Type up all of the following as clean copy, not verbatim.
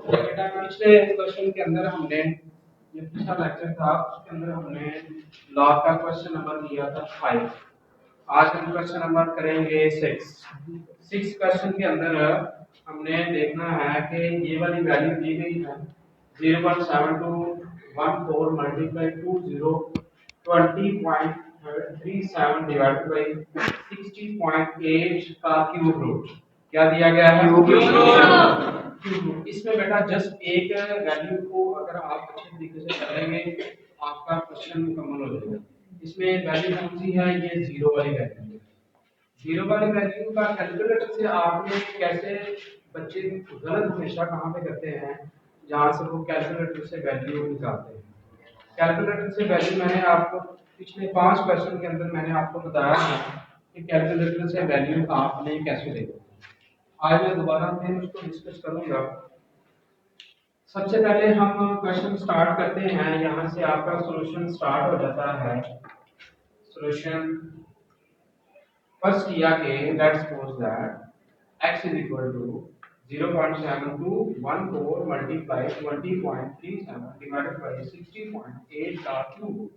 बेटा पिछले क्वेश्चन के अंदर हमने ये पिछला लेक्चर था उसके अंदर हमने लॉग का क्वेश्चन नंबर लिया था 5। आज हम क्वेश्चन नंबर करेंगे 6 क्वेश्चन के अंदर हमने देखना है कि ये वाली वैल्यू दी गई है 0.7214 मल्टीप्लाई 20.37 डिवाइडेड बाई 60.8 का क्यूब रूट। क्या दिया गया है? Cube root. इसमें बेटा जस्ट एक वैल्यू को अगर आप अच्छे तरीके से करेंगे आपका क्वेश्चन मुकम्मल हो जाएगा। इसमें वैल्यू कौन सी है? ये जीरो वाली वैल्यू है। जीरो वाली वैल्यू का कैलकुलेटर से आपने कैसे, बच्चे गलत हमेशा कहाँ पे करते हैं जहाँ से वो कैलकुलेटर से वैल्यू निकालते हैं। कैलकुलेटर से वैल्यू मैंने आपको पिछले 5 क्वेश्चन के अंदर मैंने आपको बताया है कि कैलकुलेटर से वैल्यू आपने कैसे लेनी। आज मैं दोबारा फिर उसको डिस्कस करूंगा। सबसे पहले हम क्वेश्चन स्टार्ट करते हैं, यहाँ से आपका सॉल्यूशन स्टार्ट हो जाता है। सॉल्यूशन फर्स्ट किया कि let's suppose that x is equal to 0.7214 multiply 20.37 divided by 60.8 का क्यूब रूट।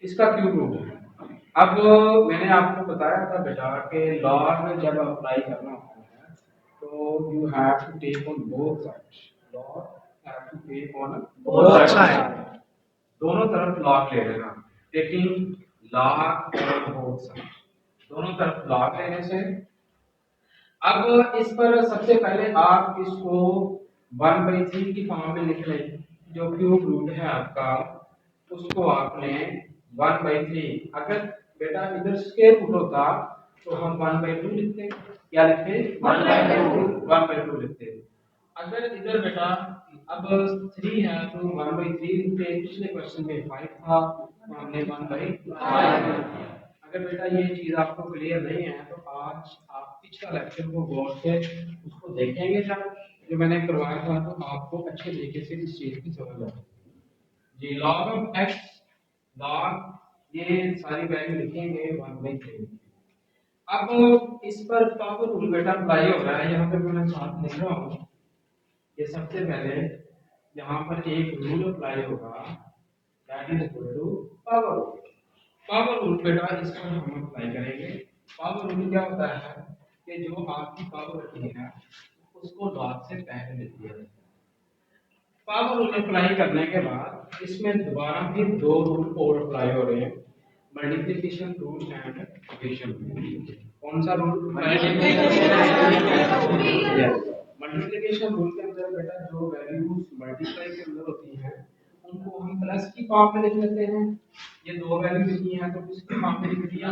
इसका क्यूब रूट है। अब मैंने आपको बताया था बेटा कि लॉग जब अप्लाई करना होता है तो you have to take on both sides. Log have to take on both sides. दोनों तरफ लॉग ले लेना। Taking log on both sides, दोनों तरफ लॉग लेने से अब इस पर सबसे पहले आप इसको 1/3 की फॉर्म में लिख लें। जो क्यूब रूट है आपका उसको आपने 1/3, अगर बेटा इधर स्क्वायर रूट होता तो हम 1/2 लिखते। क्या लिखते? 1/2 लिखते। अगर इधर बेटा अब 3 है तो 1/3 लिखते। पिछले क्वेश्चन में 5 था तो हमने 1/5। अगर बेटा ये चीज आपको क्लियर नहीं है तो आज आप पिछला लेक्चर को गौर से उसको देखेंगे जब जो मैंने करवाया था तो आपको अच्छे तरीके से इस चीज की समझ आ जाएगी। जी log ऑफ x, log ये सारी वैल्यू लिखेंगे 1/3। अब इस पर पावर रूल बेटा अप्लाई हो रहा है। यहाँ पे मैं साथ लिख रहा हूँ। ये सबसे पहले यहाँ पर एक रूल अप्लाई होगा that is equal to power rule. Power rule बेटा इस पर हम अप्लाई करेंगे। पावर रूल क्या होता है कि जो आपकी पावर होती है उसको लॉग से पहले लिखी है। पावर रूल अप्लाई करने के बाद इसमें दोबारा फिर दो रूल और अप्लाई हो रहे हैं, multiplication rule and division rule. कौन सा रूल? मल्टीप्लिकेशन रूल के अंदर बेटा जो वैल्यूज मल्टीप्लाई के अंदर होती हैं उनको हम प्लस की फॉर्म में लिख लेते हैं। ये दो वैल्यू लिखी है तो किसकी फॉर्म में लिख दिया?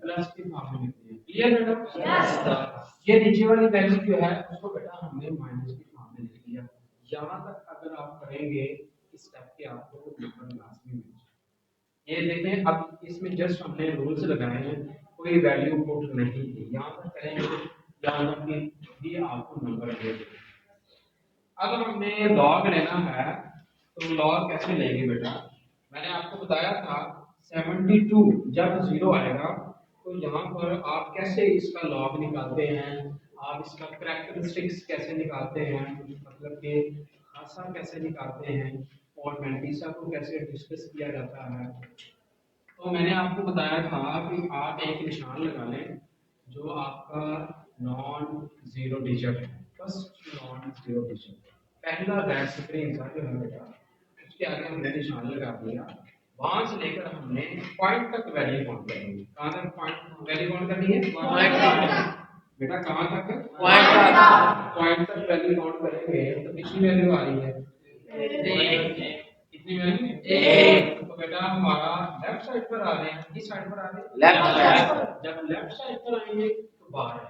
प्लस की फॉर्म में लिख दिया। क्लियर बेटा? यस। ये नीचे वाली वैल्यू जो है उसको बेटा हमने माइनस की फॉर्म में लिख दिया। यहाँ तक अगर आप करेंगे इस स्टेप के आपको नंबर लाजमी मिल जाए। ये देखें अब इसमें जस्ट हमने रूल्स लगाए हैं, कोई वैल्यू पुट नहीं है। यहाँ तक करेंगे यहाँ तक कि ये आपको नंबर दे देगा। अब हमने लॉग लेना है तो लॉग कैसे लेंगे बेटा? मैंने आपको बताया था 72 जब 0 आएगा तो यहाँ पर आप कैसे इसका लॉग निकालते हैं, आप इसका करैक्टरिस्टिक्स कैसे निकालते हैं, मतलब कि खासा कैसे निकालते हैं और मैंटीसा को कैसे डिस्कस किया जाता है। तो मैंने आपको बताया था कि आप एक निशान लगा लें जो आपका नॉन जीरो डिजिट है। फर्स्ट नॉन जीरो डिजिट पहला दैट स्क्रीन था जो है बेटा उसके आगे हमने निशान लगा दिया। वहां से लेकर हमने पॉइंट तक वैल्यू काउंट करेंगे। कहां तक पॉइंट वैल्यू काउंट करनी है? बेटा कहां तक? पॉइंट तक वैल्यू काउंट करेंगे तो कितनी वैल्यू आ रही है? कितनी वैल्यू? तो बेटा हमारा लेफ्ट साइड पर आ रहे हैं, किस साइड पर आ रहे हैं? लेफ्ट साइड पर। जब लेफ्ट साइड पर आएंगे तो 12 है।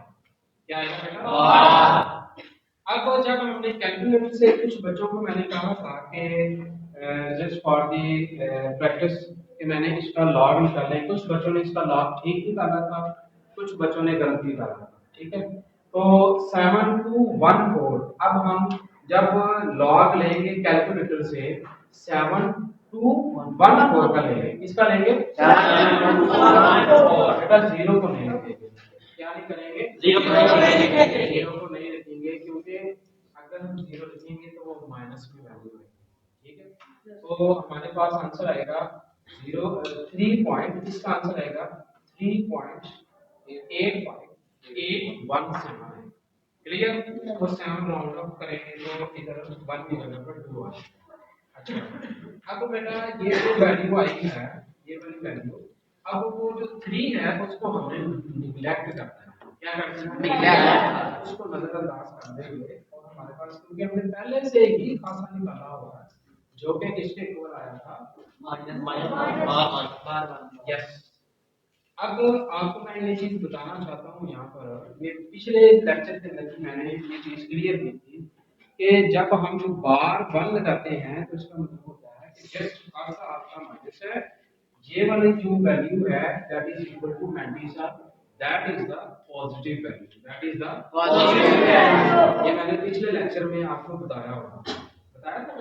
क्या आएगा बेटा? 12। अब जब हमने कैलकुलेटर से कुछ बच्चों को मैंने कहा था कि जस्ट फॉर दी प्रैक्टिस कि मैंने इसका लॉग निकाला है। कुछ बच्चों ने इसका लॉग ठीक निकाला था, कुछ बच्चों ने गलत निकाला था। ठीक है, तो 7 to 1/4। अब हम जब लॉग लेंगे कैलकुलेटर से 7 to 1/4 का लेंगे। किसका लेंगे? बेटा जीरो को नहीं लिखेंगे। क्या नहीं करेंगे? जीरो को नहीं लिखेंगे क्योंकि अगर हम 0 लिखेंगे तो वो माइनस में वैल्यू आएगी, ठीक है। तो हमारे पास आंसर आएगा 3 पॉइंट, इसका आंसर आएगा 3.851 क्लियर। तो 7 राउंड ऑफ करेंगे तो इधर 1 की जगह पर 2 आएगा। अच्छा, अब बेटा ये जो वैल्यू आई है, ये वाली वैल्यू, अब वो जो 3 है उसको हमने निगलेक्ट करना है। क्या करना है? निगलेक्ट, उसको नजरअंदाज कर देंगे। और हमारे पास क्योंकि हमने पहले से ही खासा निकाला हुआ है, जो कि किसके इक्वल आया था, यस। अब आपको मैं ये चीज बताना चाहता हूँ यहाँ पर, ये पिछले लेक्चर के अंदर मैंने ये चीज क्लियर की थी कि जब हम बार 1 लगाते हैं तो इसका मतलब होता है कि जस्ट खासा आपका माइनस है, ये वाली जो वैल्यू है that is equal to 90, that is the positive value, that is the positive value. ये मैंने पिछले लेक्चर में आपको बताया होगा, बताया था?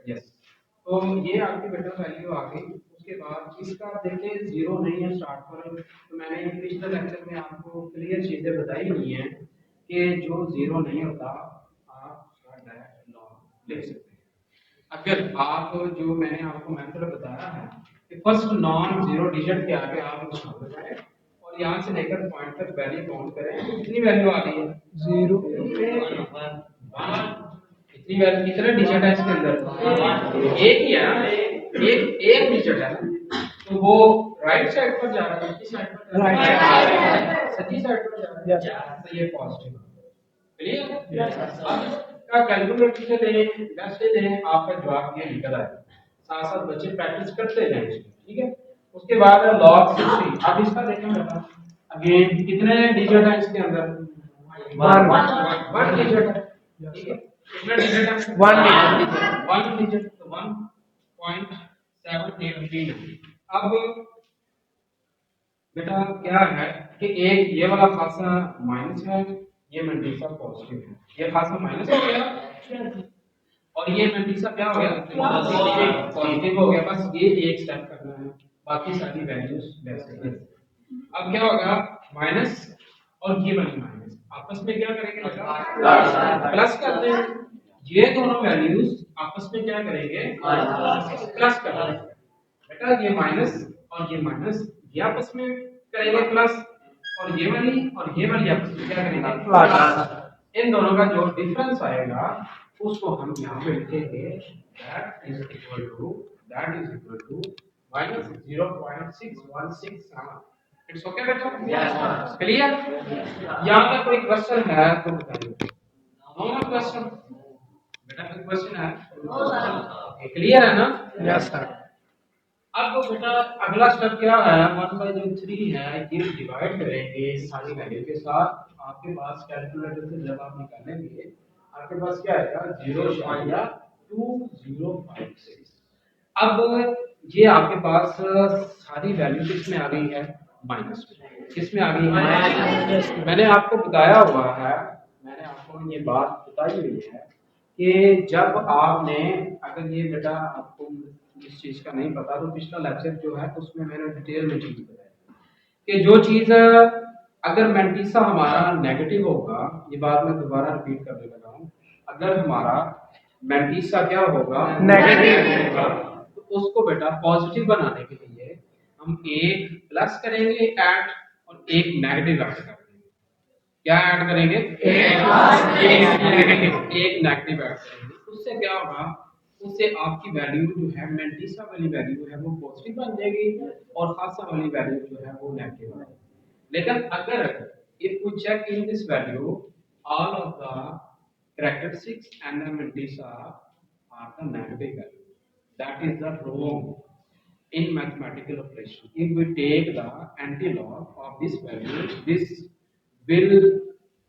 यस। तो ये आपकी बेटा वैल्यू आ गई। उसके बाद इसका देखिए 0 नहीं है स्टार्ट पर, तो मैंने पिछले लेक्चर में आपको क्लियर चीजें बताई हुई हैं कि जो 0 नहीं होता आप उसका डायरेक्ट लॉग ले सकते हैं। अगर आप जो मैंने आपको मेथड बताया है कि फर्स्ट नॉन जीरो डिजिट के आगे आप उसको लगाएं और यहाँ से लेकर पॉइंट तक वैल्यू काउंट करें, तो कितनी वैल्यू आ रही है? 0, 1। इतनी वैल्यू, कितने डिजिट है इसके अंदर? एक ही है ना, एक डिजिट है ना, तो वो राइट साइड पर जा रहा है, किस साइड पर? राइट साइड, सही साइड पर जा रहा है, तो ये पॉजिटिव। क्लियर? का कैलकुलेटर से लें, वैसे लें, आपका जवाब ये निकल आएगा। साथ साथ बच्चे प्रैक्टिस करते रहें, ठीक है। उसके बाद लॉग 60। अब इसका देखें बेटा, अगेन कितने डिजिट है इसके अंदर? 1 डिजिट है, ठीक है। कितना डिजिट है? 1 डिजिट, तो 1.783। अब बेटा क्या है कि एक ये वाला खासा माइनस है, ये मंडीसा पॉजिटिव है, ये खासा माइनस हो गया और ये मंडीसा क्या हो गया? पॉजिटिव हो गया। बस ये एक स्टेप करना है, बाकी सारी वैल्यूज वैसे ही। अब क्या होगा? माइनस और ये वाली माइनस आपस में क्या करेंगे बेटा? प्लस कर दें। ये दोनों वैल्यूज आपस में क्या करेंगे? प्लस कर देंगे। बेटा ये माइनस और ये माइनस ये आपस में करेंगे प्लस, और ये वाली आपस में क्या करेंगे? प्लस। इन दोनों का जो डिफरेंस आएगा उसको हम यहाँ पे लिखेंगे, that is equal to minus 0.6167। It's okay बेटा? यस। क्लियर? यहाँ तक कोई क्वेश्चन है तो बताइए। नो क्वेश्चन बेटा, कोई क्वेश्चन है? क्लियर है ना? Yes sir. अब बेटा अगला स्टेप क्या है? 1/3 है, ये डिवाइड करेंगे सारी वैल्यू के साथ। आपके पास कैलकुलेटर से जब आप निकालेंगे आपके पास क्या आएगा? 0.2056। अब ये आपके पास सारी वैल्यू किसमें आ गई है? माइनस में। किसमें आ गई है? माइनस। मैंने आपको बताया हुआ है, मैंने आपको ये बात बताई हुई है कि जब आपने, अगर ये बेटा आपको इस चीज का नहीं पता तो पिछला लेक्चर जो है उसमें मैंने डिटेल में चीज बताई कि जो चीज अगर मेंटिसा हमारा नेगेटिव होगा, ये बात मैं दोबारा रिपीट करने लगा हूँ, अगर हमारा मेंटिसा क्या होगा? नेगेटिव होगा, तो उसको बेटा पॉजिटिव बनाने के लिए हम एक प्लस करेंगे ऐड और एक नेगेटिव ऐड करेंगे। क्या ऐड करेंगे? एक नेगेटिव ऐड करेंगे। उससे क्या होगा? उससे आपकी वैल्यू जो है मेंटिसा वाली वैल्यू है वो पॉजिटिव बन जाएगी और खासा वाली वैल्यू जो है वो नेगेटिव बन जाएगी। लेकिन अगर if we check in this value all of the characteristics and the mentissa are the negative value, that is the wrong in mathematical operation. If we take the antilog of this value, this will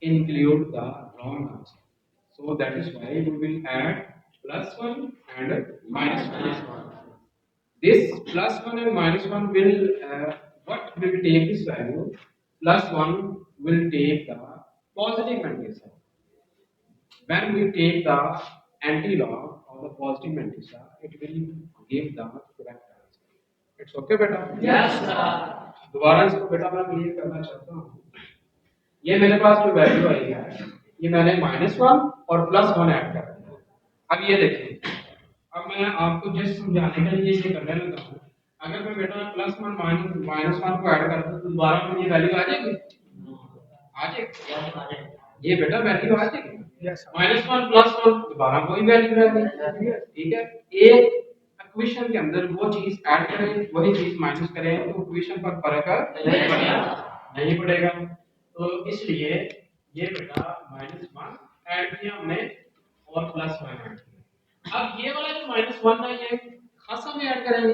include the wrong answer. So that is why we will add +1 and -1. This +1 and -1 will what will take this value? +1 will take the positive mantissa. When we take the antilog of the positive mantissa, it will give the correct answer. It's okay बेटा? Yes sir. दोबारा इसको बेटा मैं clear करना चाहता हूँ। ये मेरे पास जो वैल्यू आई है ये मैंने -1 और +1 ऐड कर दिया। अब ये देखिए, अब मैं आपको जस्ट समझाने के लिए ये करने लगा हूँ। अगर मैं बेटा +1 -1 को ऐड करता तो दोबारा मुझे वैल्यू आ जाएगी, आ जाएगी, ये बेटा वैल्यू आ जाएगी। -1 +1 दोबारा वही वैल्यू रहेगी, ठीक है। एक इक्वेशन के अंदर वो चीज ऐड करें, वही चीज माइनस करें तो इक्वेशन पर फर्क नहीं पड़ेगा। तो इसलिए ये बेटा -1 ऐड किया हमने और +1 ऐड किया। अब ये वाला जो -1 है ये खासा में ऐड करेंगे,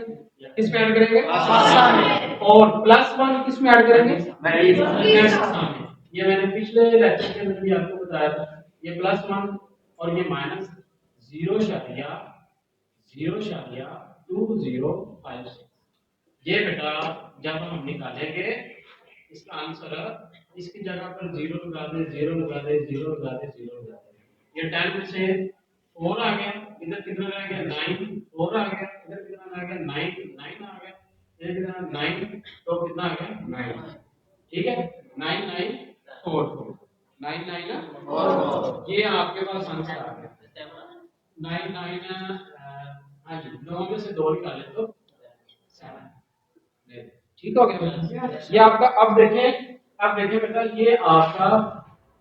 किस में ऐड करेंगे, खासा में, और +1 किस में ऐड करेंगे, खासा में। ये मैंने पिछले लेक्चर के अंदर भी आपको बताया था। ये +1 और ये -0.2056, ये बेटा जब हम निकालेंगे इसका आंसर, इसकी जगह पर 0 लगा दे, 0 लगा दे, 0 लगा दे, 0 लगा दे। ये 10 में से 4 आ गया, इधर कितना रह गया 9, 4 आ गया, इधर कितना रह गया 9, 9 आ गया, इधर कितना 9, तो कितना आ गया 9, ठीक है। 9 9 4 4 9 9 4, ये आपके पास आंसर आ गया 9 9। हाँ जी, 9 में से 2 निकाले तो 7, ठीक हो गया। ये आपका, अब देखें बेटा, ये आपका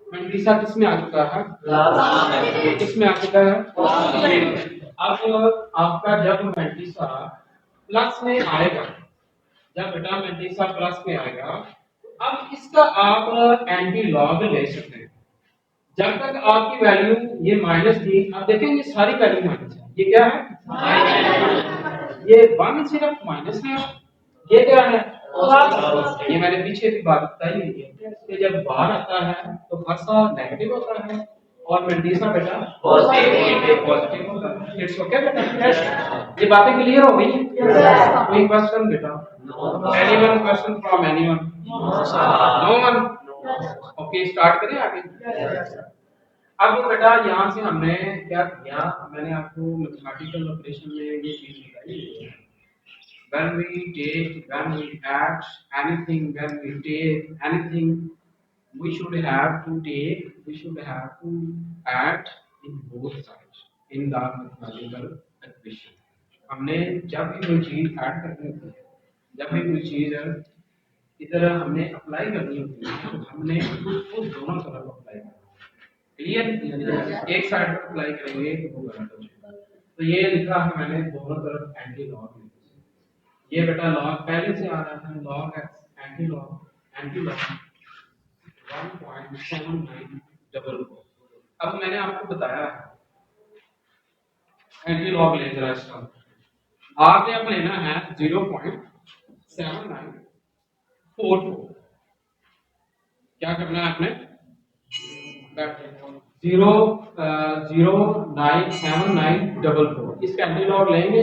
मंडीसा किस में आ चुका है, किस में आ चुका है। अब आपका जब मंडीसा प्लस में आएगा, जब बेटा मंडीसा प्लस में आएगा, अब इसका आप एंटी लॉग ले सकते हैं। जब तक आपकी वैल्यू ये माइनस थी, अब देखें ये सारी वैल्यू माइनस है, ये क्या है, ये 1 सिर्फ माइनस है, ये क्या है, ये मैंने पीछे भी बात बताई हुई है कि जब बाहर आता है तो खासा नेगेटिव होता है और मंडीसा बेटा पॉजिटिव होता है। इट्स ओके बेटा, ये बातें क्लियर हो गई। कोई क्वेश्चन बेटा, anyone question from anyone, no one, okay start करें आगे। अब बेटा यहाँ से हमने क्या किया, मैंने आपको मैथमेटिकल ऑपरेशन में ये चीज बताई है। When we add anything, when we take anything, we should have to add in both sides in the mathematical equation. हमने जब भी कोई चीज ऐड करनी होती है, जब भी कोई चीज इधर हमने अप्लाई करनी होती है, हमने उसको दोनों तरफ अप्लाई करना है। क्लियर, एक साइड पर अप्लाई करेंगे तो वो गलत हो जाएगा। तो ये लिखा है मैंने दोनों तरफ एंटी लॉग। ये बेटा लॉग पहले से आ रहा है, लॉग एंटी लॉग 1.7944। अब मैंने आपको बताया एंटी लॉग ले जरा इसका, आपने अब लेना है 0.7944। क्या करना है आपने, 0.7944, इसका एंटी लॉग लेंगे।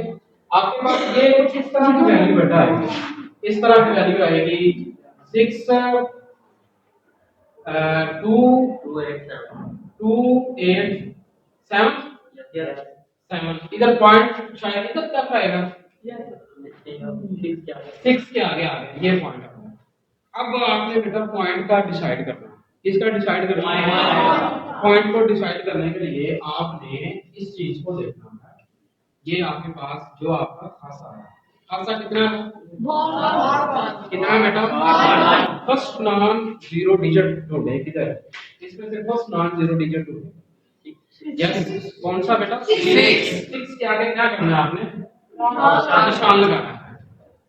आपके पास ये कुछ इस तरह की वैल्यू बेटा आएगी, इस तरह की वैल्यू आएगी 62877। इधर पॉइंट शायद इधर तक आएगा, 6 के आगे आ गया ये पॉइंट। अब आपने बेटा पॉइंट का डिसाइड करना है, किसका डिसाइड करना है, पॉइंट को डिसाइड करने के लिए आपने इस चीज को देखना है। ये आपके पास जो आपका खासा है, खासा कितना है, कितना बेटा, फर्स्ट नॉन जीरो डिजिट ढूंढे, किधर है, इसमें से फर्स्ट नॉन जीरो डिजिट ढूंढे। यस, कौन सा बेटा, 6 के आगे क्या करना है आपने, निशान लगाना है।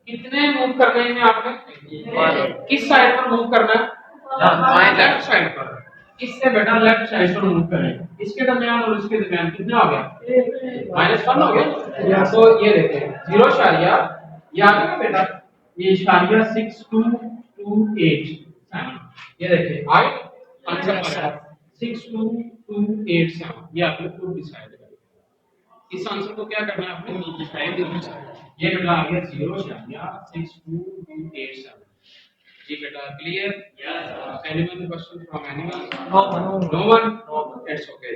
कितने मूव करने हैं आपने, किस साइड पर मूव करना है, लेफ्ट साइड पर। इससे बेटा लेफ्ट साइड पर मूव करें, इसके दरमियान और इसके दरमियान कितना हो गया, -1 हो गया। तो ये देखिए 0, याद है बेटा, ये इशारिया 62287, ये देखिए आई आंसर आया 62287। ये आपने खुद डिसाइड कर, इस आंसर को क्या करना है आपने, ये बेटा आ गया 0.6287। जी बेटा clear, yes. Anyone question from anyone, no one, it's okay.